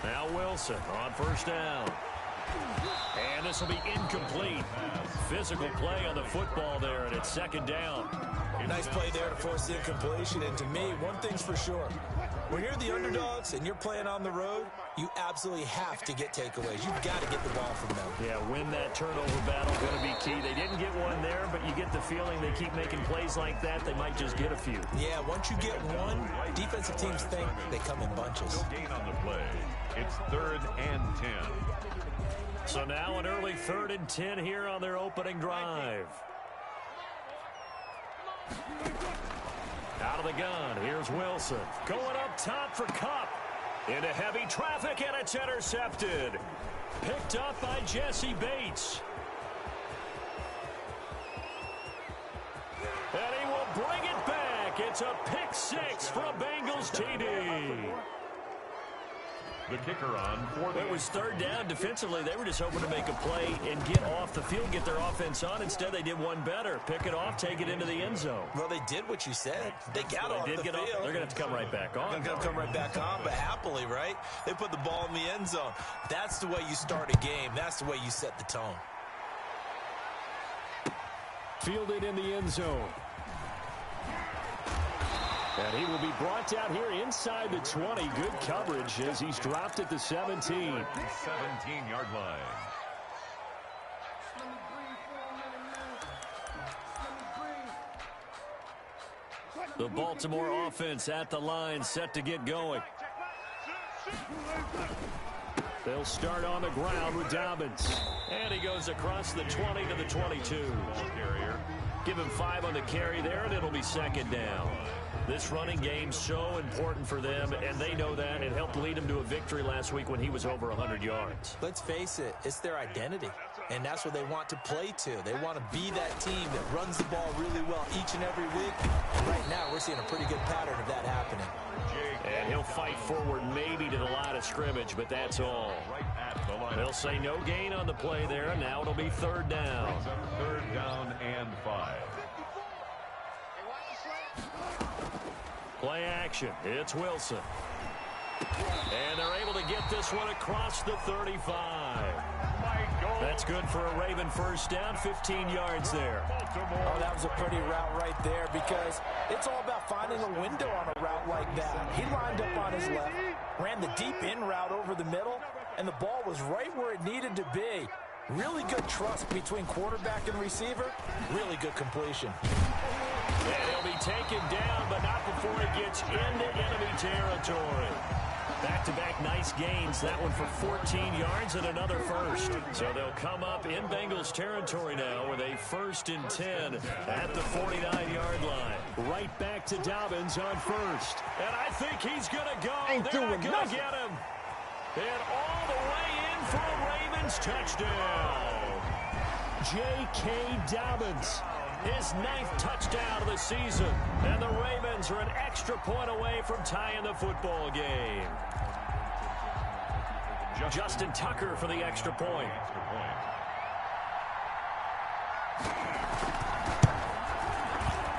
Now Wilson on first down. And this will be incomplete. Physical play on the football there, and it's second down. Nice play there to force the incompletion. And to me, one thing's for sure. When you're the underdogs and you're playing on the road, you absolutely have to get takeaways. You've got to get the ball from them. Yeah, win that turnover battle, going to be key. They didn't get one there, but you get the feeling they keep making plays like that, they might just get a few. Yeah, once you get one, defensive teams think they come in bunches. No gain on the play. It's 3rd and 10. So now an early 3rd and 10 here on their opening drive. Out of the gun, here's Wilson. Going up top for Kupp. Into heavy traffic, and it's intercepted. Picked up by Jesse Bates. And he will bring it back. It's a pick 6 for a Bengals TD. The kicker on for It was 3rd down. Defensively, they were just hoping to make a play and get off the field, get their offense on. Instead, they did one better. Pick it off, take it into the end zone. Well, they did what you said. They got off the field. They're going to have to come right back on. They're going to come right back on, but happily, right? They put the ball in the end zone. That's the way you start a game. That's the way you set the tone. Fielded in the end zone. And he will be brought down here inside the 20. Good coverage as he's dropped at the 17. 17-yard line. The Baltimore offense at the line, set to get going. They'll start on the ground with Dobbins. And he goes across the 20 to the 22. Carrier. Give him 5 on the carry there, and it'll be second down. This running game's so important for them, and they know that. It helped lead them to a victory last week when he was over 100 yards. Let's face it, it's their identity, and that's what they want to play to. They want to be that team that runs the ball really well each and every week. And right now, we're seeing a pretty good pattern of that happening. And he'll fight forward maybe to the line of scrimmage, but that's all. They'll say no gain on the play there, and now it'll be 3rd down. 3rd down and 5. Play action. It's Wilson. And they're able to get this one across the 35. That's good for a Raven first down, 15 yards there. Oh, that was a pretty route right there because it's all about finding a window on a route like that. He lined up on his left, ran the deep in route over the middle, and the ball was right where it needed to be. Really good trust between quarterback and receiver. Really good completion. And he'll be taken down, but not before he gets into enemy territory. Back-to-back nice gains. That one for 14 yards and another first. So they'll come up in Bengals territory now with a 1st and 10 at the 49-yard line. Right back to Dobbins on first. And I think he's going to go. They're not going to get him. And all the way in for a Ravens touchdown. J.K. Dobbins. His 9th touchdown of the season. And the Ravens are an extra point away from tying the football game. Justin Tucker for the extra point.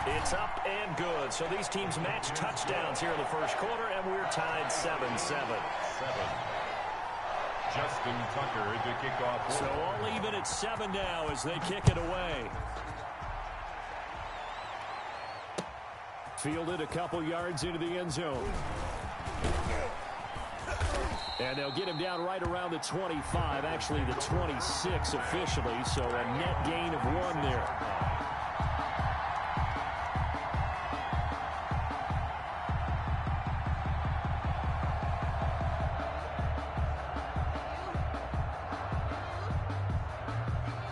It's up and good. So these teams match touchdowns here in the first quarter, and we're tied 7-7. Justin Tucker to kick off. So all even at 7 now as they kick it away. Fielded a couple yards into the end zone. And they'll get him down right around the 25, actually the 26 officially, so a net gain of 1 there.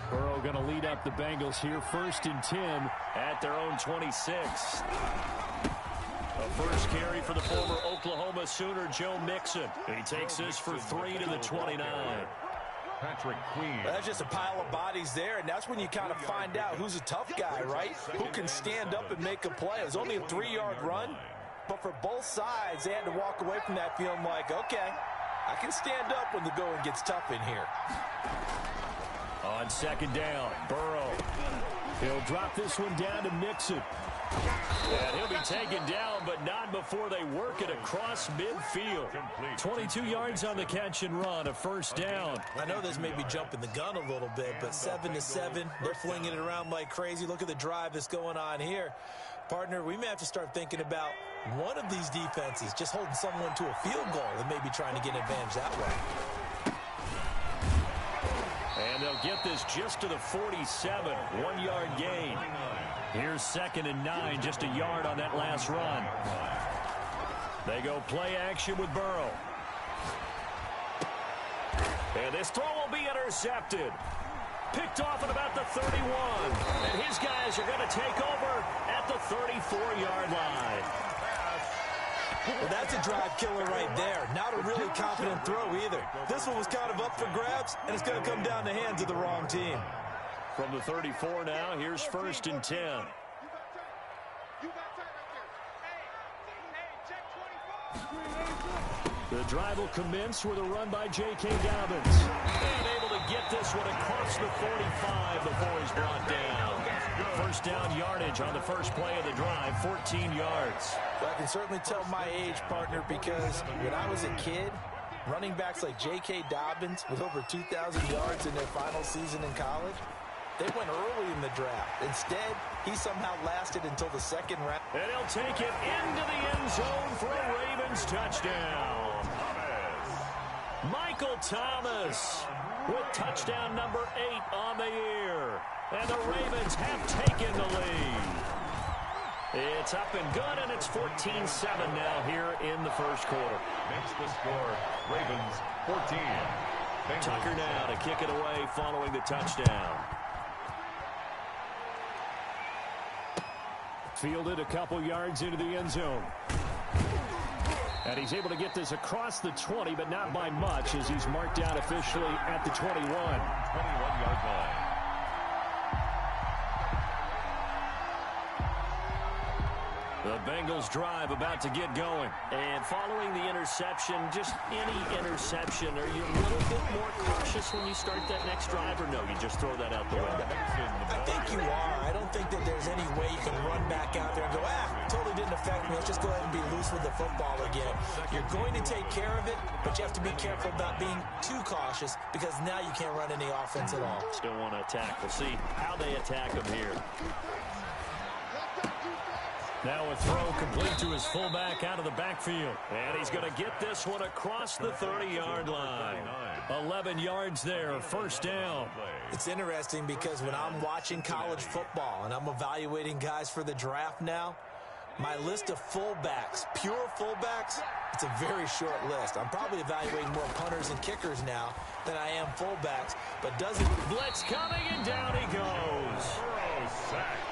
Burrow going to lead up the Bengals here, 1st and 10 at their own 26. A first carry for the former Oklahoma Sooner, Joe Mixon. He takes this for 3 to the 29. Patrick Queen. That's just a pile of bodies there, and that's when you kind of find out who's a tough guy, right? Who can stand up and make a play. It was only a 3-yard run, but for both sides, they had to walk away from that feeling like, okay, I can stand up when the going gets tough in here. On 2nd down, Burrow. He'll drop this one down to Mixon. And he'll be taken down, but not before they work it across midfield. 22 yards on the catch and run, a first down. I know this may be jumping the gun a little bit, but 7-7, they're flinging it around like crazy. Look at the drive that's going on here. Partner, we may have to start thinking about one of these defenses just holding someone to a field goal and maybe trying to get an advantage that way. And they'll get this just to the 47, 1-yard gain. Here's 2nd and 9, just a yard on that last run. They go play action with Burrow. And this throw will be intercepted. Picked off at about the 31. And his guys are going to take over at the 34-yard line. Well, that's a drive killer right there. Not a really confident throw either. This one was kind of up for grabs, and it's going to come down the hands of the wrong team. From the 34 now, here's 1st and 10. The drive will commence with a run by J.K. Dobbins. And able to get this one across the 45 before he's brought down. First down yardage on the first play of the drive, 14 yards. Well, I can certainly tell my age, partner, because when I was a kid, running backs like J.K. Dobbins with over 2,000 yards in their final season in college, they went early in the draft. Instead, he somehow lasted until the 2nd round. And he'll take it into the end zone for a Ravens touchdown. Michael Thomas with touchdown number 8 on the year. And the Ravens have taken the lead. It's up and good, and it's 14-7 now here in the first quarter. Makes the score, Ravens 14. Bengals. Tucker now to kick it away following the touchdown. Fielded a couple yards into the end zone. And he's able to get this across the 20, but not by much, as he's marked down officially at the 21. 21-yard line. The Bengals drive about to get going. And following the interception, just any interception, are you a little bit more cautious when you start that next drive, or no, you just throw that out the window? I think you are. I don't think that there's any way you can run back out there and go, totally didn't affect me. Let's just go ahead and be loose with the football again. You're going to take care of it, but you have to be careful about being too cautious, because now you can't run any offense at all. Still want to attack. We'll see how they attack him here. Now a throw complete to his fullback out of the backfield. And he's going to get this one across the 30-yard line. 11 yards there, first down. It's interesting because when I'm watching college football and I'm evaluating guys for the draft now, my list of fullbacks, pure fullbacks, it's a very short list. I'm probably evaluating more punters and kickers now than I am fullbacks, but doesn't... Blitz coming, and down he goes.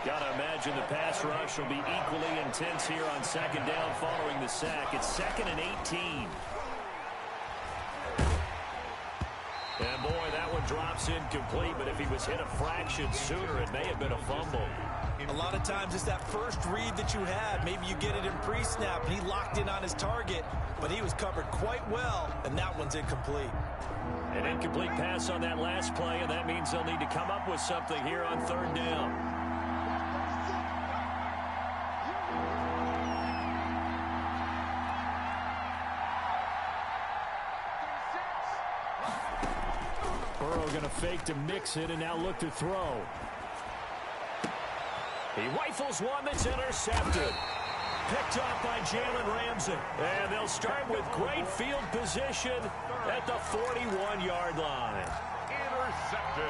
Got to imagine the pass rush will be equally intense here on 2nd down following the sack. It's 2nd and 18. And boy, that one drops incomplete, but if he was hit a fraction sooner, it may have been a fumble. A lot of times it's that first read that you had. Maybe you get it in pre-snap, and he locked in on his target, but he was covered quite well, and that one's incomplete. An incomplete pass on that last play, and that means they'll need to come up with something here on 3rd down. Burrow going to fake to mix it and now look to throw. He rifles one that's intercepted. Picked off by Jalen Ramsey. And they'll start with great field position at the 41-yard line. Intercepted.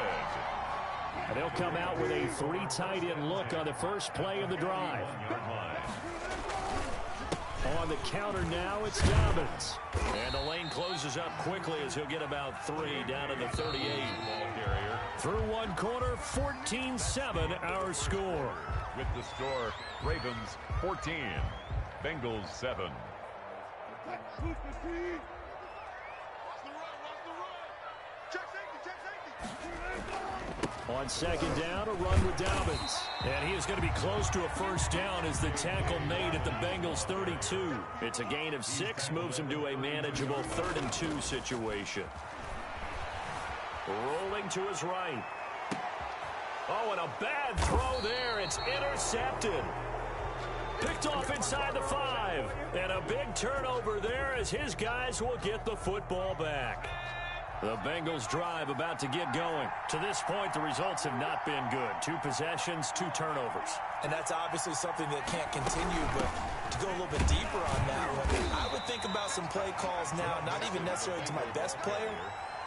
And they'll come out with a 3 tight end look on the first play of the drive. On the counter now, it's Dobbins. And the lane closes up quickly as he'll get about 3 down to the 38. Through one quarter, 14-7 our score. With the score, Ravens 14, Bengals 7. On 2nd down, a run with Dobbins. And he is going to be close to a first down as the tackle made at the Bengals 32. It's a gain of 6, moves him to a manageable 3rd and 2 situation. Rolling to his right. Oh, and a bad throw there. It's intercepted. Picked off inside the 5. And a big turnover there as his guys will get the football back. The Bengals drive about to get going. To this point, the results have not been good. 2 possessions, 2 turnovers. And that's obviously something that can't continue, but to go a little bit deeper on that one, I would think about some play calls now, not even necessarily to my best player,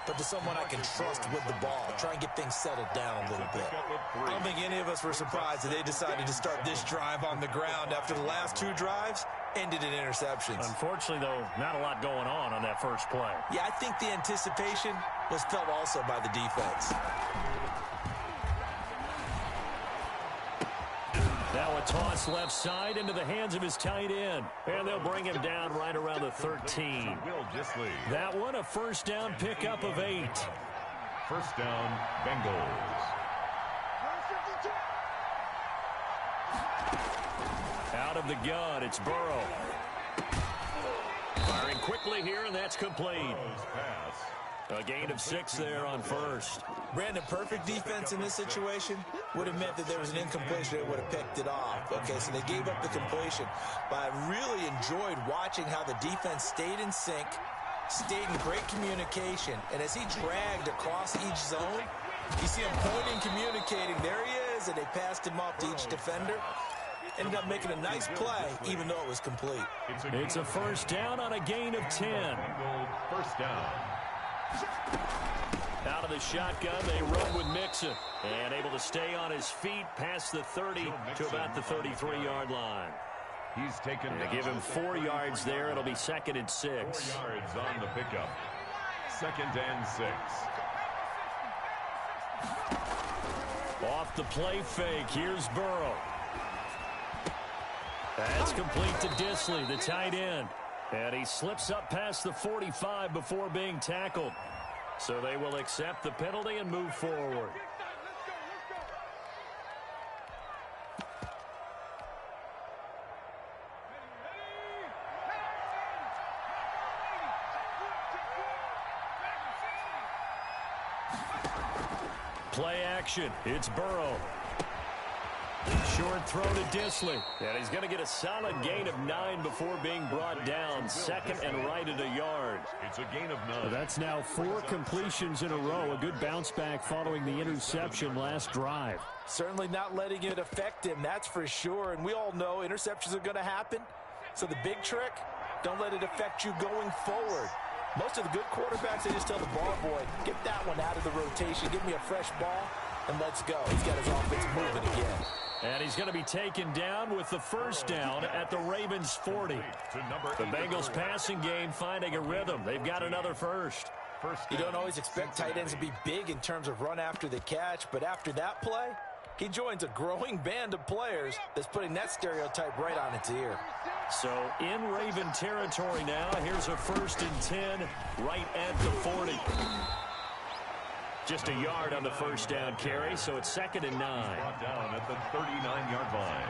but to someone I can trust with the ball. Try and get things settled down a little bit. I don't think any of us were surprised that they decided to start this drive on the ground after the last 2 drives ended in interceptions. Unfortunately, though, not a lot going on that first play. Yeah, I think the anticipation was felt also by the defense. Now a toss left side into the hands of his tight end. And they'll bring him down right around the 13. That one, a first down pickup of 8. First down, Bengals. Out of the gun, it's Burrow. Firing quickly here, and that's complete. A gain of 6 there on first. Brandon, perfect defense in this situation would have meant that there was an incompletion. They would have picked it off. Okay, so they gave up the completion. But I really enjoyed watching how the defense stayed in sync, stayed in great communication. And as he dragged across each zone, you see him pointing, communicating. There he is, and they passed him off to each defender. Ended up making a nice play, even though it was complete. It's a first down on a gain of 10. First down. Out of the shotgun, they run with Mixon. And able to stay on his feet past the 30 to about the 33-yard line. He's taken. They give him 4 yards there. It'll be 2nd and 6. 4 yards on the pickup. 2nd and 6. Off the play fake, here's Burrow. That's complete to Disley, the tight end. And he slips up past the 45 before being tackled. So they will accept the penalty and move forward. Play action. It's Burrow. Short throw to Disley. And he's going to get a solid gain of 9 before being brought down. 2nd and right at a yard. It's a gain of 9. That's now 4 completions in a row. A good bounce back following the interception last drive. Certainly not letting it affect him, that's for sure. And we all know interceptions are going to happen. So the big trick, don't let it affect you going forward. Most of the good quarterbacks, they just tell the ball boy, get that one out of the rotation, give me a fresh ball, and let's go. He's got his offense moving again. And he's going to be taken down with the first down at the Ravens' 40. The Bengals passing game finding a rhythm. They've got another first. You don't always expect tight ends to be big in terms of run after the catch, but after that play, he joins a growing band of players that's putting that stereotype right on its ear. So in Raven territory now, here's a 1st and 10 right at the 40. Just a yard on the first down carry, so it's 2nd and 9. Brought down at the 39-yard line.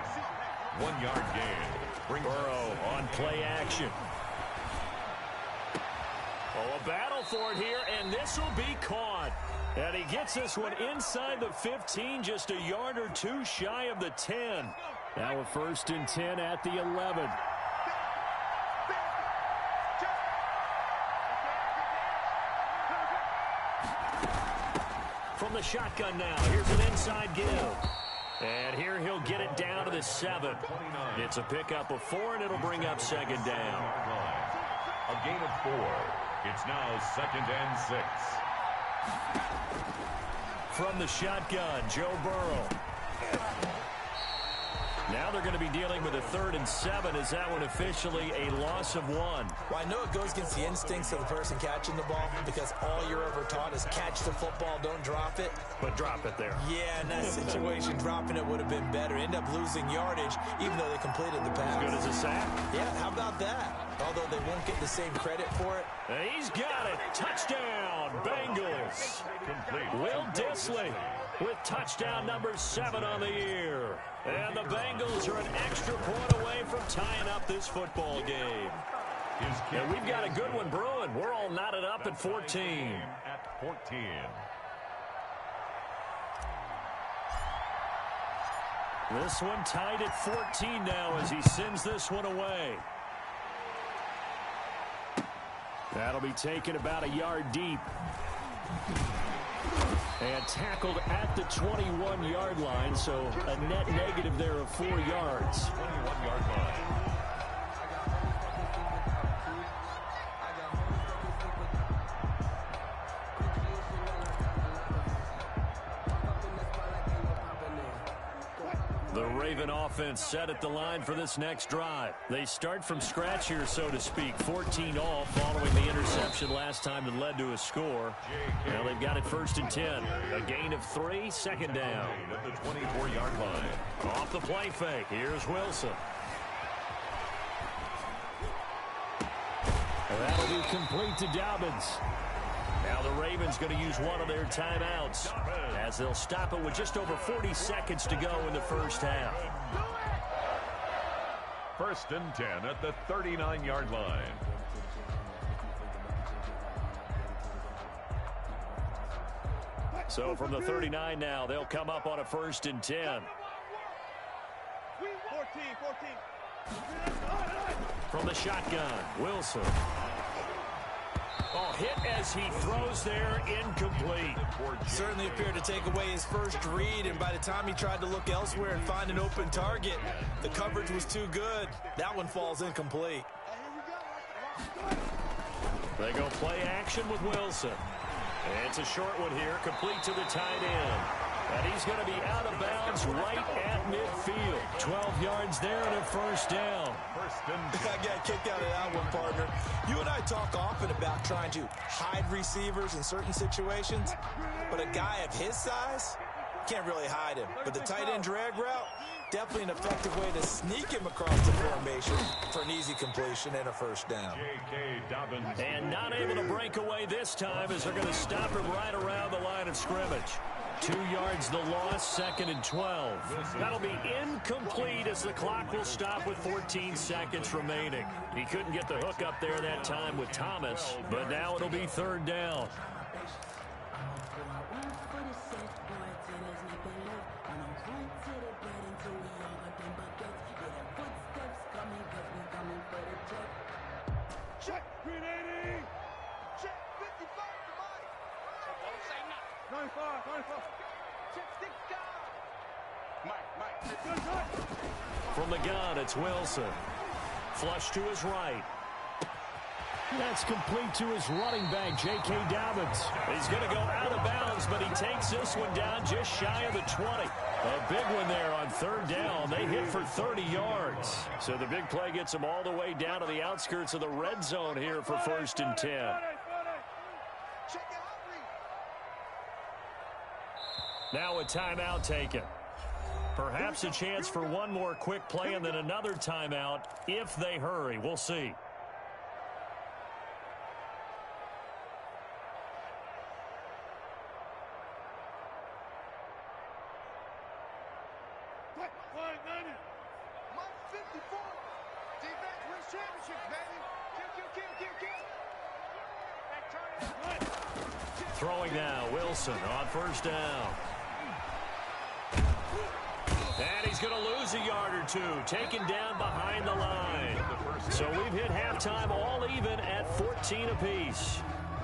1 yard gain. Burrow on play action. Oh, a battle for it here, and this will be caught. And he gets this one inside the 15, just a yard or 2 shy of the 10. Now a 1st and 10 at the 11. From the shotgun now, here's an inside give. And here he'll get it down to the 7. It's a pickup of 4, and it'll bring up 2nd down. A gain of 4. It's now 2nd and 6. From the shotgun, Joe Burrow. Now they're going to be dealing with a 3rd and 7. Is that one officially a loss of 1? Well, I know it goes against the instincts of the person catching the ball because all you're ever taught is catch the football, don't drop it. But drop it there. Yeah, in that situation, dropping it would have been better. End up losing yardage, even though they completed the pass. As good as a sack? Yeah, how about that? Although they won't get the same credit for it. And he's got it. Touchdown, Bengals. Complete. Will Disley with touchdown number 7 on the year. And the Bengals are an extra point away from tying up this football game. And we've got a good one brewing. We're all knotted up at 14. At 14. This one tied at 14 now as he sends this one away. That'll be taken about a yard deep. And tackled at the 21-yard line, so a net negative there of 4 yards. 21-yard line. The Raven offense set at the line for this next drive. They start from scratch here, so to speak. 14 all following the interception last time that led to a score. Now they've got it 1st and 10. A gain of 3, second down. At the 24-yard line. Off the play fake. Here's Wilson. That'll be complete to Dobbins. Now the Ravens going to use one of their timeouts as they'll stop it with just over 40 seconds to go in the first half. 1st and 10 at the 39-yard line. So from the 39 now, they'll come up on a 1st and 10. From the shotgun, Wilson. Oh, hit as he throws there, incomplete. Certainly appeared to take away his first read, and by the time he tried to look elsewhere and find an open target, the coverage was too good. That one falls incomplete. They go play action with Wilson. And it's a short one here, complete to the tight end. And he's going to be out of bounds right at midfield. 12 yards there and a 1st down. I got kicked out of that one, partner. You and I talk often about trying to hide receivers in certain situations, but a guy of his size, can't really hide him. But the tight end drag route, definitely an effective way to sneak him across the formation for an easy completion and a 1st down. And not able to break away this time as they're going to stop him right around the line of scrimmage. 2 yards the loss, 2nd and 12. That'll be incomplete as the clock will stop with 14 seconds remaining. He couldn't get the hook up there that time with Thomas, but now it'll be 3rd down. Check, grenading! Check, 55 to Mike! Don't say nothing. 95. Check, 6 guys! Mike. From the gun, it's Wilson. Flush to his right. That's complete to his running back, J.K. Dobbins. He's going to go out of bounds, but he takes this one down just shy of the 20. A big one there on 3rd down. They hit for 30 yards. So the big play gets them all the way down to the outskirts of the red zone here for 1st and 10. Now a timeout taken. Perhaps a chance for one more quick play and then another timeout if they hurry. We'll see. Throwing now, Wilson on 1st down. And he's going to lose a yard or 2, taken down behind the line. So we've hit halftime all even at 14 apiece.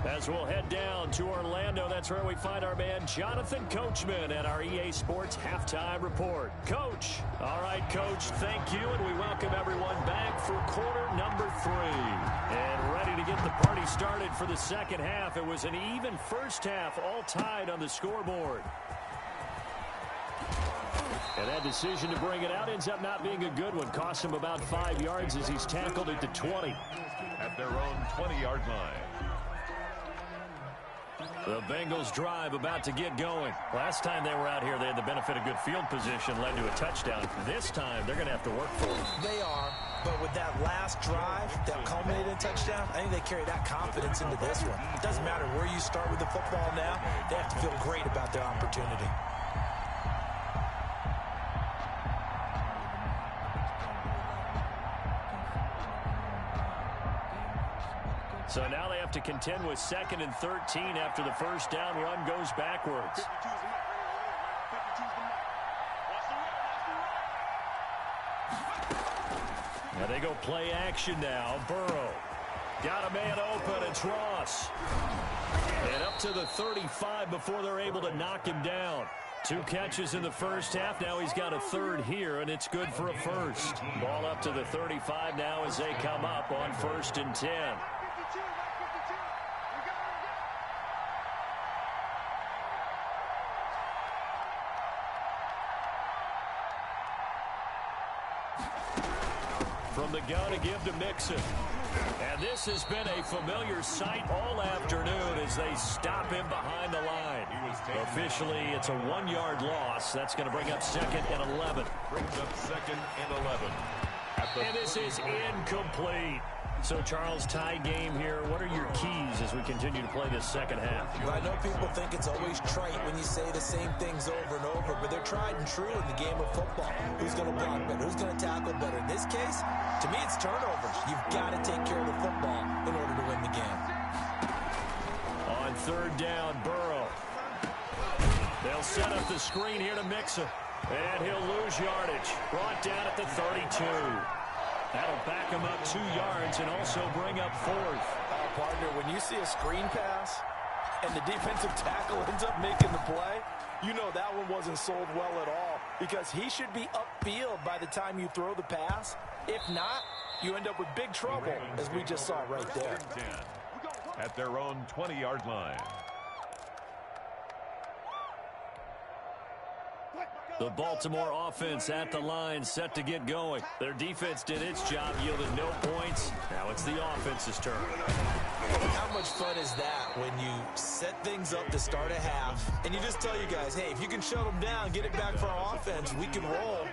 As we'll head down to Orlando, that's where we find our man Jonathan Coachman at our EA Sports Halftime Report. Coach. All right, Coach, thank you, and we welcome everyone back for quarter number 3. And ready to get the party started for the second half. It was an even first half, all tied on the scoreboard. And that decision to bring it out ends up not being a good one. Cost him about 5 yards as he's tackled at the 20. At their own 20-yard line. The Bengals drive about to get going. Last time they were out here, they had the benefit of good field position, led to a touchdown. This time, they're going to have to work for it. They are, but with that last drive that culminated in a touchdown, I think they carry that confidence into this one. It doesn't matter where you start with the football now. They have to feel great about their opportunity. So now they have to contend with 2nd and 13 after the first down run goes backwards. And they go play action now. Burrow. Got a man open. It's Ross. And up to the 35 before they're able to knock him down. 2 catches in the first half. Now he's got a third here, and it's good for a first. Ball up to the 35 now as they come up on 1st and 10. From the gun to give to Mixon. And this has been a familiar sight all afternoon as they stop him behind the line. Officially, it's a 1-yard loss. That's going to bring up 2nd and 11. Brings up 2nd and 11. And this is incomplete. So, Charles, tie game here. What are your keys as we continue to play this second half? Well, I know people think it's always trite when you say the same things over and over, but they're tried and true in the game of football. Who's going to block better? Who's going to tackle better? In this case, to me, it's turnovers. You've got to take care of the football in order to win the game. On 3rd down, Burrow. They'll set up the screen here to Mixon. And he'll lose yardage. Brought down at the 32. That'll back him up 2 yards and also bring up 4th. Partner, when you see a screen pass and the defensive tackle ends up making the play, you know that one wasn't sold well at all because he should be upfield by the time you throw the pass. If not, you end up with big trouble, as we just saw right there. At their own 20-yard line. The Baltimore offense at the line, set to get going. Their defense did its job, yielded no points. Now it's the offense's turn. How much fun is that when you set things up to start a half, and you just tell you guys, hey, if you can shut them down, get it back for our offense, we can roll.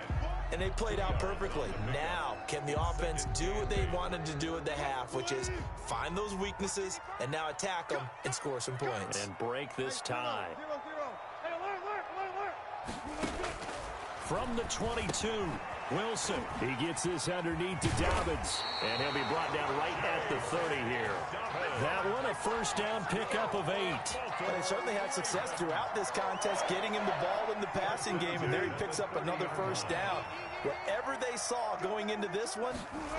And they played out perfectly. Now, can the offense do what they wanted to do at the half, which is find those weaknesses and now attack them and score some points. And break this tie. From the 22, Wilson. He gets this underneath to Dobbins. And he'll be brought down right at the 30 here. That one a 1st down pickup of 8. Well, they certainly had success throughout this contest getting him the ball in the passing game, and there he picks up another 1st down. Whatever they saw going into this one,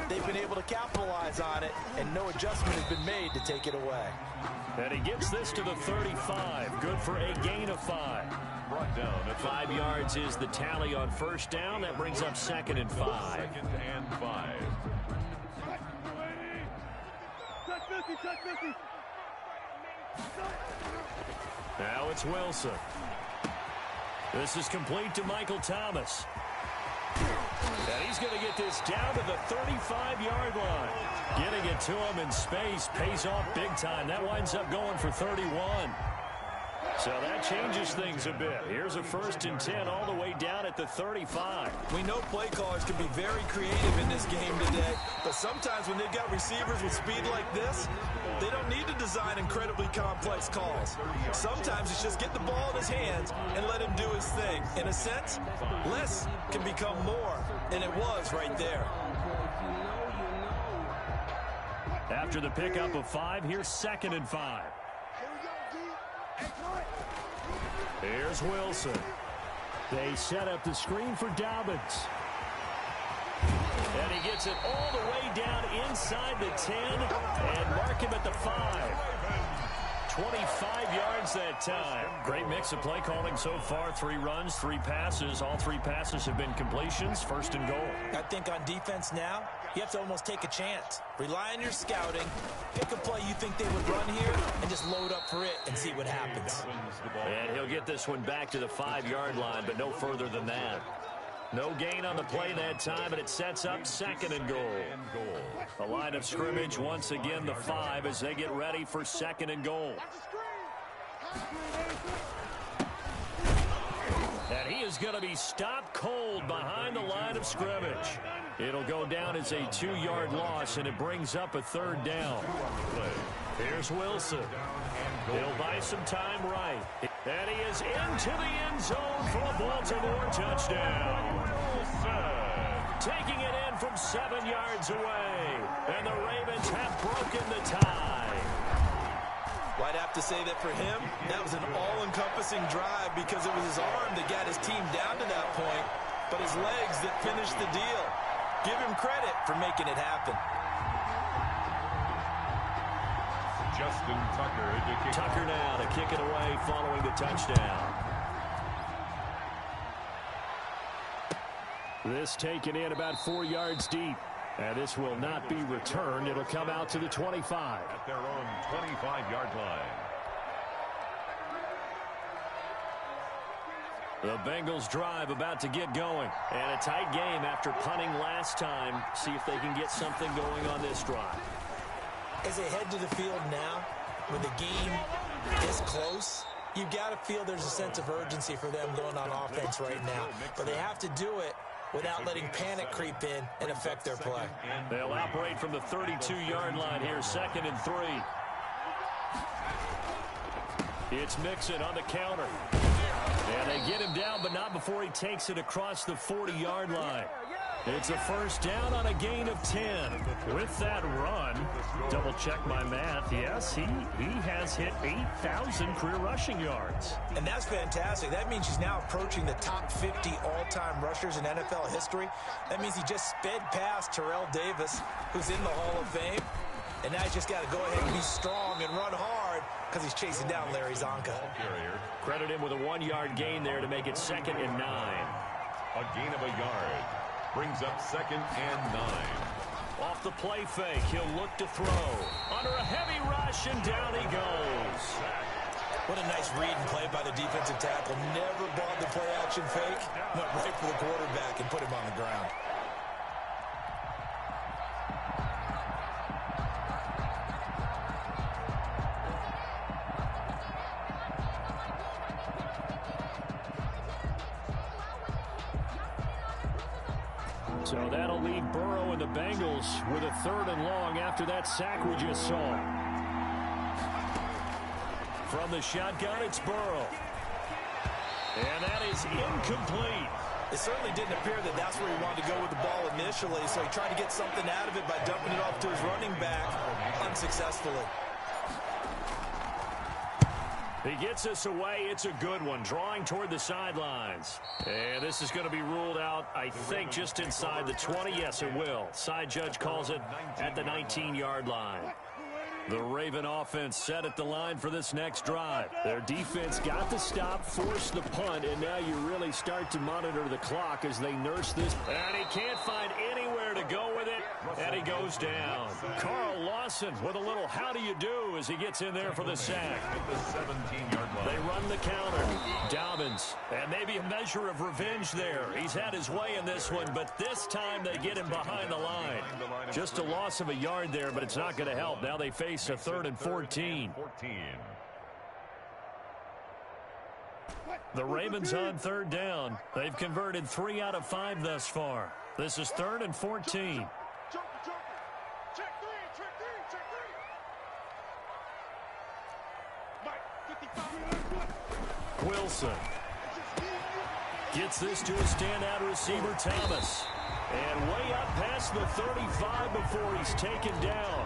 they've been able to capitalize on it, and no adjustment has been made to take it away. And he gets this to the 35. Good for a gain of 5. Brought down at 5 yards is the tally on 1st down. That brings up 2nd and 5. 2nd and 5. Now it's Wilson. This is complete to Michael Thomas. And he's going to get this down to the 35-yard line. Getting it to him in space pays off big time. That winds up going for 31. So that changes things a bit. Here's a 1st and 10 all the way down at the 35. We know play callers can be very creative in this game today, but sometimes when they've got receivers with speed like this, they don't need to design incredibly complex calls. Sometimes it's just get the ball in his hands and let him do his thing. In a sense, less can become more, and it was right there. After the pickup of 5, here's 2nd and 5. Here's Wilson. They set up the screen for Dobbins. And he gets it all the way down inside the 10 and mark him at the 5. 25 yards that time. Great mix of play calling so far. 3 runs, 3 passes. All 3 passes have been completions. 1st and goal. I think on defense now, you have to almost take a chance. Rely on your scouting. Pick a play you think they would run here and just load up for it and see what happens. And he'll get this one back to the 5-yard line, but no further than that. No gain on the play that time, and it sets up 2nd and goal. The line of scrimmage, once again, the 5 as they get ready for 2nd and goal. And he is going to be stopped cold behind the line of scrimmage. It'll go down as a 2-yard loss, and it brings up a 3rd down. Here's Wilson. He'll buy some time right. And he is into the end zone for a Baltimore touchdown. Taking it in from 7 yards away. And the Ravens have broken the tie. Well, I'd have to say that for him, that was an all-encompassing drive because it was his arm that got his team down to that point, but his legs that finished the deal. Give him credit for making it happen. Justin Tucker to kick Tucker now to kick it away following the touchdown. This taken in about 4 yards deep. And this will not be returned. It'll come out to the 25. at their own 25-yard line. The Bengals drive about to get going. And a tight game after punting last time. See if they can get something going on this drive. As they head to the field now, with the game this close, you've got to feel there's a sense of urgency for them going on offense right now. But they have to do it without letting panic creep in and affect their play. They'll operate from the 32-yard line here, 2nd and 3. It's Mixon on the counter. And they get him down, but not before he takes it across the 40-yard line. It's a first down on a gain of 10. With that run, double check my math. Yes, he has hit 8,000 career rushing yards. And that's fantastic. That means he's now approaching the top 50 all-time rushers in NFL history. That means he just sped past Terrell Davis, who's in the Hall of Fame. And now he's just got to go ahead and be strong and run hard because he's chasing down Larry Zonka. Credit him with a 1-yard gain there to make it 2nd and 9. A gain of a yard. Brings up 2nd and 9. Off the play fake, he'll look to throw. Under a heavy rush, and down he goes. What a nice read and play by the defensive tackle. Never bought the play-action fake. Went right for the quarterback and put him on the ground. So that'll leave Burrow and the Bengals with a 3rd and long after that sack we just saw. From the shotgun, it's Burrow. And that is incomplete. It certainly didn't appear that that's where he wanted to go with the ball initially, so he tried to get something out of it by dumping it off to his running back unsuccessfully. He gets us away. It's a good one. Drawing toward the sidelines. And this is going to be ruled out, I think, just inside the 20. Yes, it will. Side judge calls it at the 19-yard line. The Raven offense set at the line for this next drive. Their defense got the stop, forced the punt, and now you really start to monitor the clock as they nurse this. And he can't find anywhere to go with it, and he goes down. Carl Lawson with a little how do you do as he gets in there for the sack. At the 17-yard line. They run the counter. Dobbins, and maybe a measure of revenge there. He's had his way in this one, but this time they get him behind the line. Just a loss of a yard there, but it's not going to help. Now they face a 3rd and 14. The Ravens on 3rd down. They've converted 3 out of 5 thus far. This is 3rd and 14. Wilson gets this to a standout receiver, Thomas. And way up past the 35 before he's taken down.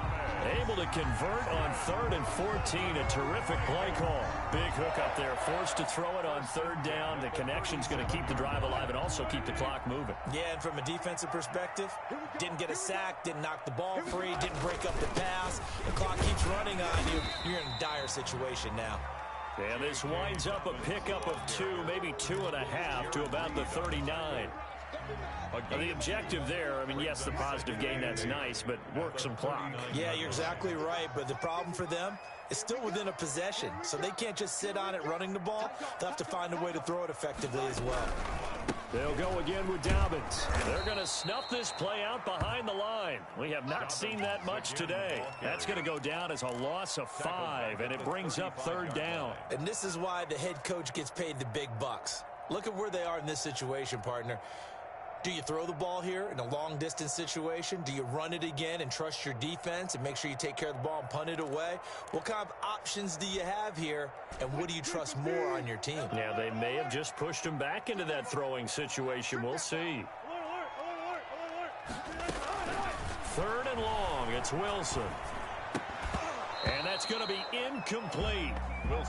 Able to convert on 3rd and 14. A terrific play call. Big hook up there. Forced to throw it on 3rd down. The connection's going to keep the drive alive and also keep the clock moving. Yeah, and from a defensive perspective, didn't get a sack, didn't knock the ball free, didn't break up the pass. The clock keeps running on you. You're in a dire situation now. And this winds up a pickup of 2, maybe 2.5 to about the 39. The objective there, I mean, yes, the positive gain, that's nice, but work some clock. Yeah, you're exactly right, but the problem for them is still within a possession, so they can't just sit on it running the ball. They'll have to find a way to throw it effectively as well. They'll go again with Dobbins. They're going to snuff this play out behind the line. We have not seen that much today. That's going to go down as a loss of 5, and it brings up 3rd down. And this is why the head coach gets paid the big bucks. Look at where they are in this situation, partner. Do you throw the ball here in a long-distance situation? Do you run it again and trust your defense and make sure you take care of the ball and punt it away? What kind of options do you have here, and what do you trust more on your team? Yeah, they may have just pushed him back into that throwing situation. We'll see. 3rd and long. It's Wilson. And that's going to be incomplete.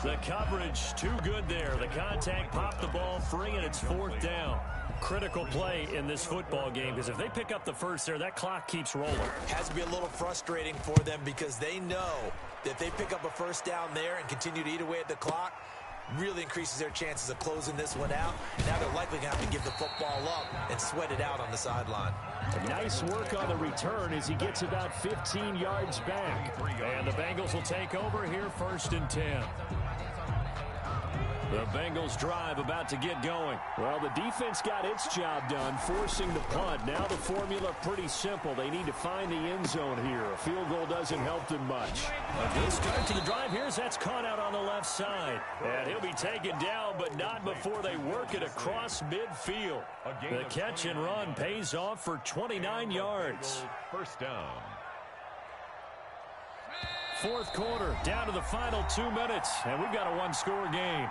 The coverage too good there. The contact popped the ball free, and it's 4th down. critical play in this football game, because if they pick up the first there, that clock keeps rolling. Has to be a little frustrating for them because they know that if they pick up a first down there and continue to eat away at the clock, really increases their chances of closing this one out. Now they're likely going to have to give the football up and sweat it out on the sideline. Nice work on the return as he gets about 15 yards back. And the Bengals will take over here, 1st and 10. The Bengals drive about to get going. Well, the defense got its job done, forcing the punt. Now the formula pretty simple. They need to find the end zone here. A field goal doesn't help them much. A good start to the drive here as that's caught out on the left side. And he'll be taken down, but not before they work it across midfield. The catch and run pays off for 29 yards. First down. 4th quarter, down to the final 2 minutes, and we've got a one-score game.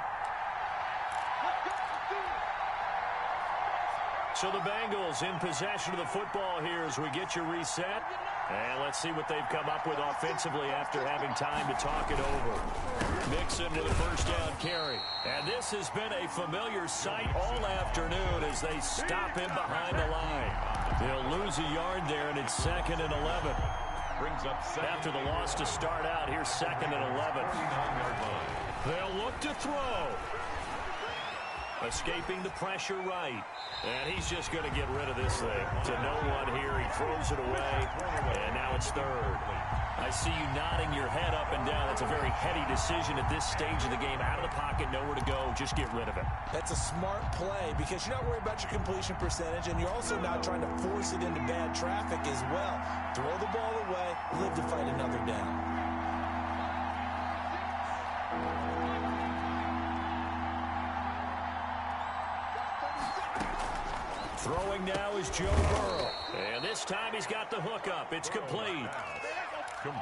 So the Bengals in possession of the football here as we get you reset. And let's see what they've come up with offensively after having time to talk it over. Mixon with a first down carry. And this has been a familiar sight all afternoon as they stop him behind the line. They'll lose a yard there, and it's 2nd and 11. Brings up after the loss to start out, here's 2nd and 11. They'll look to throw. Escaping the pressure right. And he's just going to get rid of this thing. To no one here. He throws it away. And now it's 3rd. I see you nodding your head up and down. That's a very heady decision at this stage of the game. Out of the pocket, nowhere to go. Just get rid of it. That's a smart play because you're not worried about your completion percentage, and you're also not trying to force it into bad traffic as well. Throw the ball away, live to fight another down. Throwing now is Joe Burrow. And this time he's got the hook up. It's complete.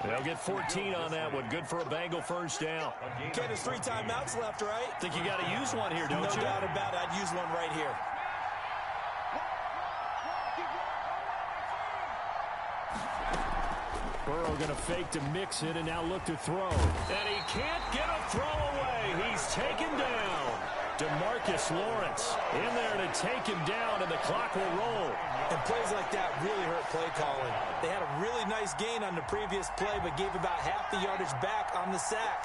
They'll get 14 on that one. Good for a Bengal first down. Okay, there's 3 timeouts left, right? Think you got to use one here, don't you? No doubt about it. I'd use one right here. Burrow going to fake to mix it and now look to throw. And he can't get a throw away. He's taken down. DeMarcus Lawrence in there to take him down, and the clock will roll. And plays like that really hurt play calling. They had a really nice gain on the previous play, but gave about half the yardage back on the sack.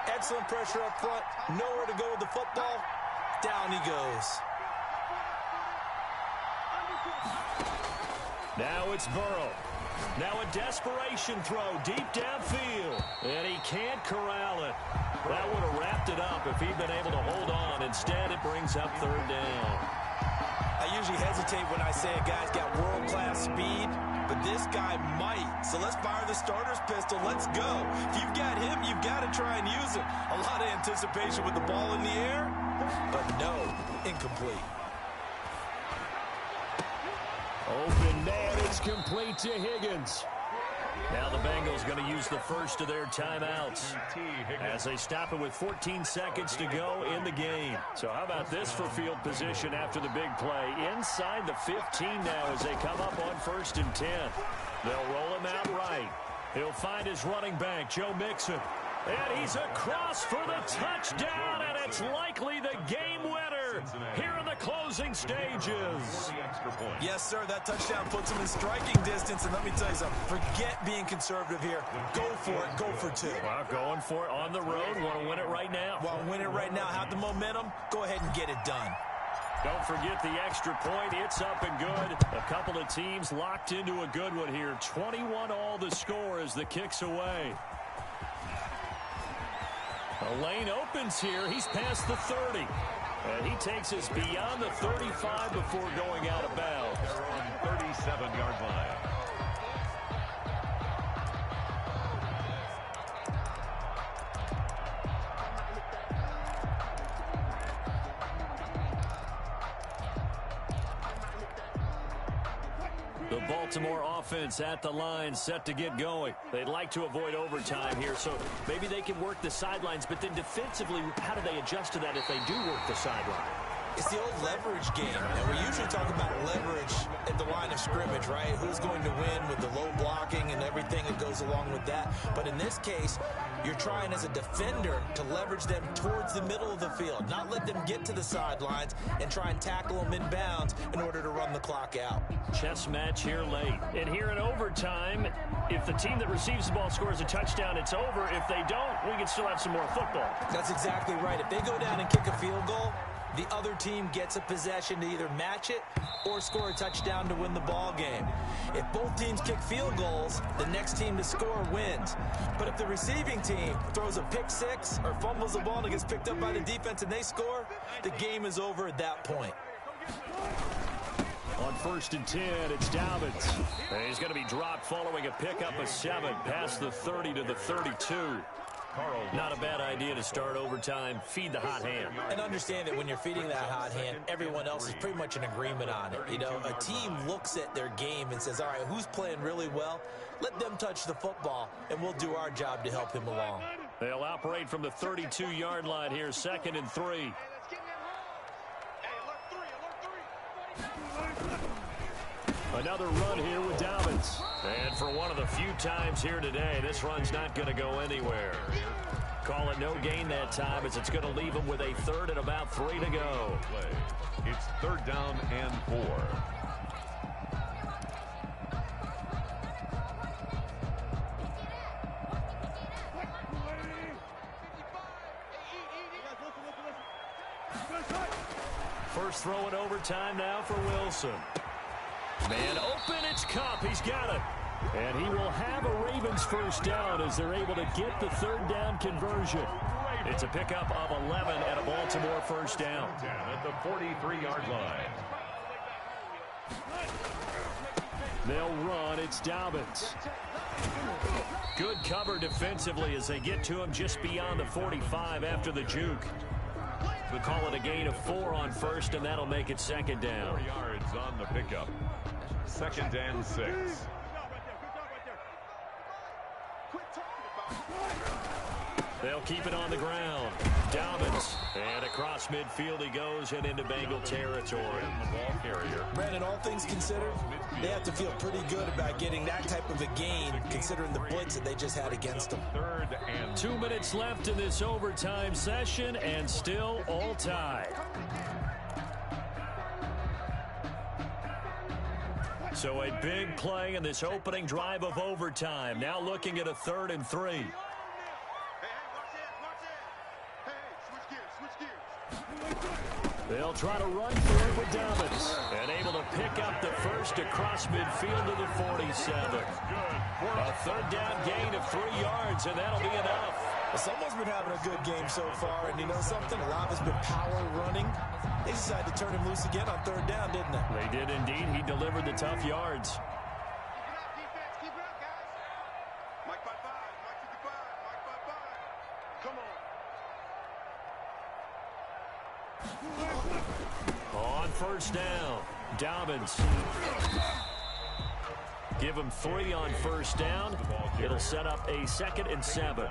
Excellent pressure up front. Nowhere to go with the football. Down he goes. Now it's Burrow. Now a desperation throw deep downfield. And he can't corral it. That would have wrapped it up if he'd been able to hold on. Instead, it brings up 3rd down. I usually hesitate when I say a guy's got world-class speed, but this guy might. So let's fire the starter's pistol. Let's go. If you've got him, you've got to try and use him. A lot of anticipation with the ball in the air, but no, incomplete. Open man, it's complete to Higgins. Now the Bengals going to use the first of their timeouts as they stop it with 14 seconds to go in the game. So how about this for field position after the big play? Inside the 15 now as they come up on 1st and 10. They'll roll him out right. He'll find his running back, Joe Mixon. And he's across for the touchdown, and it's likely the game winner here in the closing stages. Yes, sir, that touchdown puts him in striking distance, and let me tell you something, forget being conservative here. Go for it, go for 2. Well, going for it on the road, want to win it right now. Want to win it right now, have the momentum, go ahead and get it done. Don't forget the extra point. It's up and good. A couple of teams locked into a good one here. 21 all the score as the kick's away. A lane opens here. He's past the 30. And he takes us beyond the 35 before going out of bounds. They're on 37-yard line. The Baltimore offense at the line, set to get going. They'd like to avoid overtime here, so maybe they can work the sidelines, but then defensively, how do they adjust to that if they do work the sideline? It's the old leverage game, and we usually talk about leverage at the line of of scrimmage, right? Who's going to win with the low blocking and everything that goes along with that. But in this case, you're trying as a defender to leverage them towards the middle of the field, not let them get to the sidelines and try and tackle them inbounds in order to run the clock out. Chess match here late. And here in overtime, if the team that receives the ball scores a touchdown, it's over. If they don't, we can still have some more football. That's exactly right. If they go down and kick a field goal, the other team gets a possession to either match it or score a touchdown to win the ball game. If both teams kick field goals, the next team to score wins. But if the receiving team throws a pick six or fumbles the ball and it gets picked up by the defense and they score, the game is over at that point. On 1st and 10, it's Dobbins. And he's going to be dropped following a pickup of 7 past the 30 to the 32. Not a bad idea to start overtime. Feed the hot hand. And understand that when you're feeding that hot hand, everyone else is pretty much in agreement on it. You know, a team looks at their game and says, all right, who's playing really well? Let them touch the football, and we'll do our job to help him along. They'll operate from the 32-yard line here, 2nd and 3. Another run here with Dobbins. And for one of the few times here today, this run's not going to go anywhere. Call it no gain that time, as it's going to leave them with a 3rd and about 3 to go. It's 3rd down and 4. First throw in overtime now for Wilson. Man open, it's Cup. He's got it. And he will have a Ravens first down as they're able to get the 3rd down conversion. It's a pickup of 11 and a Baltimore first down. At the 43-yard line. They'll run. It's Dobbins. Good cover defensively as they get to him just beyond the 45 after the juke. We'll call it a gain of 4 on 1st, and that'll make it 2nd down. 4 yards on the pickup. 2nd and 6. They'll keep it on the ground. Dobbins. And across midfield he goes and into Bengal territory. The ball carrier. Brandon, all things considered, they have to feel pretty good about getting that type of a gain, considering the blitz that they just had against them. 3rd and 2 minutes left in this overtime session, and still all tied. So a big play in this opening drive of overtime. Now looking at a 3rd and 3. They'll try to run for it with Dobbins. And able to pick up the first across midfield to the 47. A 3rd down gain of 3 yards, and that'll be enough. Well, someone's been having a good game so far, and you know something? A lot has been power running. They decided to turn him loose again on 3rd down, didn't they? They did indeed. He delivered the tough yards. Keep it up, guys. Mike 5-5, Mike 55, Mike 5-5. Come on. On 1st down, Dobbins. Give him 3 on 1st down. It'll set up a 2nd and 7.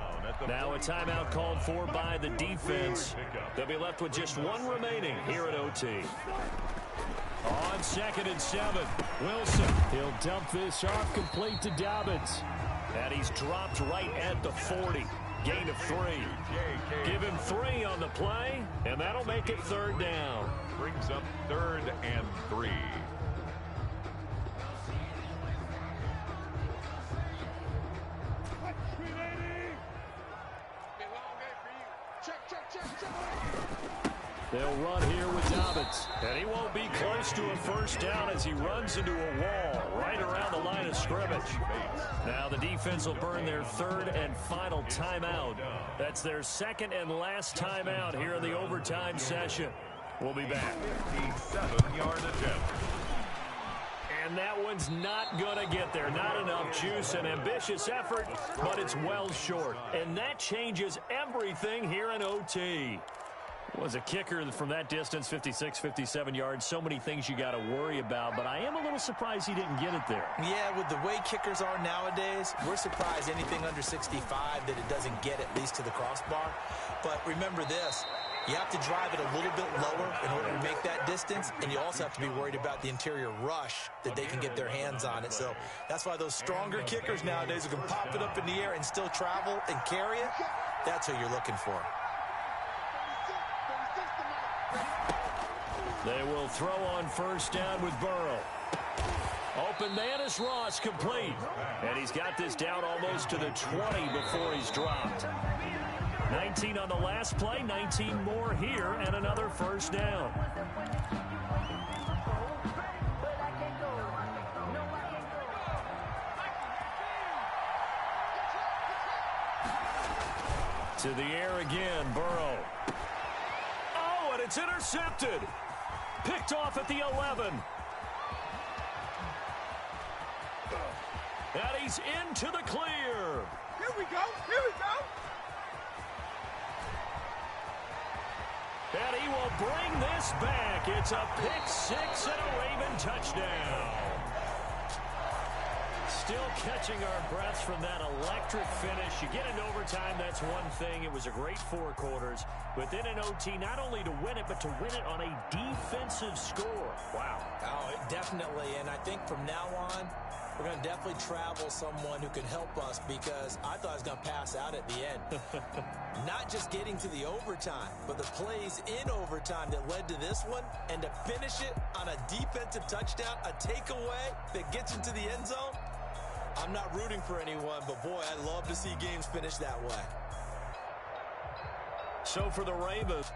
Now a timeout called for by the defense. They'll be left with just 1 remaining here at OT. On 2nd and 7, Wilson. He'll dump this off complete to Dobbins. And he's dropped right at the 40. Gain of 3. Give him 3 on the play, and that'll make it 3rd down. brings up 3rd and 3. They'll run here with Dobbins. And he won't be close to a first down as he runs into a wall right around the line of scrimmage. Now the defense will burn their 3rd and final timeout. That's their 2nd and last timeout here in the overtime session. We'll be back. 57-yard attempt. And that one's not going to get there. Not enough juice. An ambitious effort, but it's well short. And that changes everything here in OT. Was a kicker from that distance, 56, 57 yards. So many things you got to worry about, but I am a little surprised he didn't get it there. Yeah, with the way kickers are nowadays, we're surprised anything under 65 that it doesn't get at least to the crossbar. But remember this, You have to drive it a little bit lower in order to make that distance, and you also have to be worried about the interior rush that they can get their hands on it. So that's why those stronger kickers nowadays who can pop it up in the air and still travel and carry it, that's who you're looking for. They will throw on first down with Burrow. Open man is Ross, complete. And he's got this down almost to the 20 before he's dropped. 19 on the last play, 19 more here, and another first down. To the air again, Burrow. Oh, and it's intercepted. Picked off at the 11. And he's into the clear. Here we go. Here we go. And he will bring this back. It's a pick six and a Raven touchdown. Still catching our breaths from that electric finish. You get into overtime, that's one thing. It was a great 4 quarters. But then in OT, not only to win it, but to win it on a defensive score. Wow. Oh, definitely. And I think from now on, we're going to definitely travel someone who can help us, because I thought I was going to pass out at the end. Not just getting to the overtime, but the plays in overtime that led to this one, and to finish it on a defensive touchdown, a takeaway that gets into the end zone. I'm not rooting for anyone, but boy, I love to see games finish that way. So for the Ravens,